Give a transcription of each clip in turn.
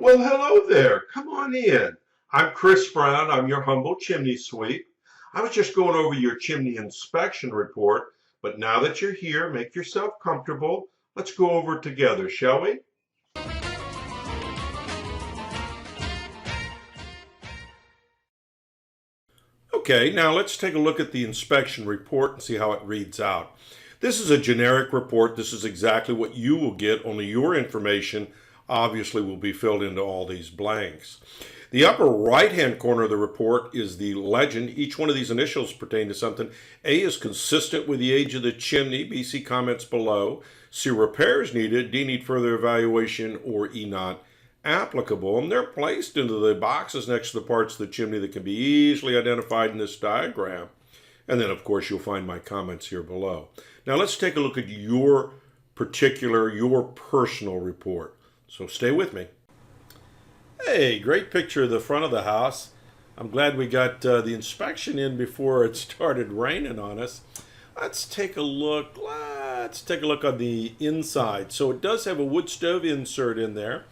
Well, hello there. Come on in. I'm Chris Brown. I'm your humble chimney sweep. I was just going over your chimney inspection report, but now that you're here, make yourself comfortable. Let's go over it together, shall we? Okay, now let's take a look at the inspection report and see how it reads out. This is a generic report. This is exactly what you will get, only your information obviously will be filled into all these blanks. The upper right-hand corner of the report is the legend. Each one of these initials pertain to something. A is consistent with the age of the chimney. B, see comments below. C, repairs needed. D, need further evaluation. Or E, not applicable. And they're placed into the boxes next to the parts of the chimney that can be easily identified in this diagram. And then, of course, you'll find my comments here below. Now, let's take a look at your personal report. So stay with me. Hey, great picture of the front of the house. I'm glad we got the inspection in before it started raining on us. Let's take a look. Let's take a look on the inside. So it does have a wood stove insert in there.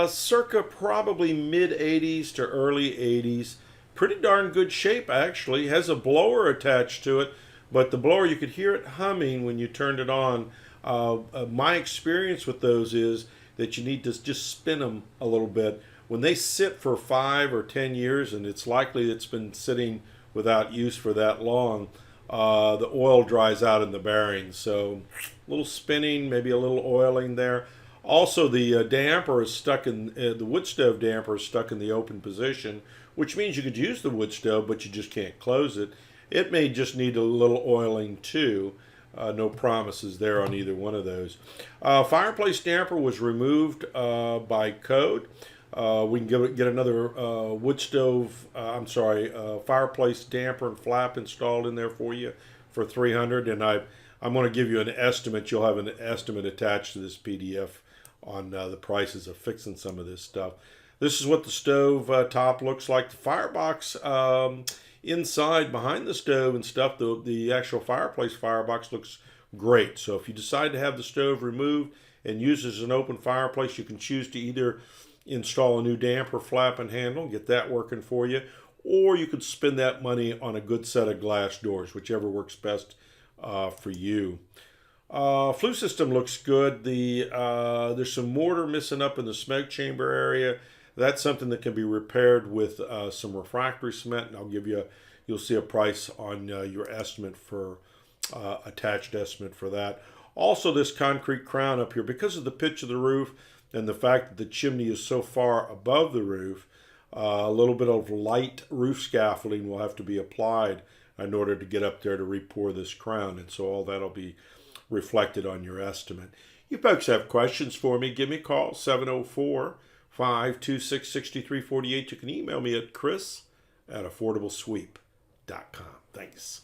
Circa probably mid-80s to early 80s. Pretty darn good shape, actually. Has a blower attached to it, but the blower, you could hear it humming when you turned it on. My experience with those is that you need to just spin them a little bit. When they sit for 5 or 10 years, and it's likely it's been sitting without use for that long, the oil dries out in the bearings. So a little spinning, maybe a little oiling there. Also, the damper is stuck in, the wood stove damper is stuck in the open position, which means you could use the wood stove, but you just can't close it. It may just need a little oiling too. No promises there on either one of those. Fireplace damper was removed by code. We can get another fireplace damper and flap installed in there for you for $300. And I'm going to give you an estimate. You'll have an estimate attached to this PDF on the prices of fixing some of this stuff. This is what the stove top looks like. The firebox inside behind the stove and stuff, the actual fireplace firebox looks great. So if you decide to have the stove removed and use it as an open fireplace, you can choose to either install a new damper, flap, and handle, get that working for you, or you could spend that money on a good set of glass doors, whichever works best for you. Flue system looks good. There's some mortar missing up in the smoke chamber area. That's something that can be repaired with some refractory cement, and you'll see a price on your estimate for attached estimate for that. Also, this concrete crown up here, because of the pitch of the roof and the fact that the chimney is so far above the roof, a little bit of light roof scaffolding will have to be applied in order to get up there to re-pour this crown, and so all that'll be reflected on your estimate. You folks have questions for me, give me a call, 704-526-6348. You can email me at chris@affordablesweep.com. Thanks.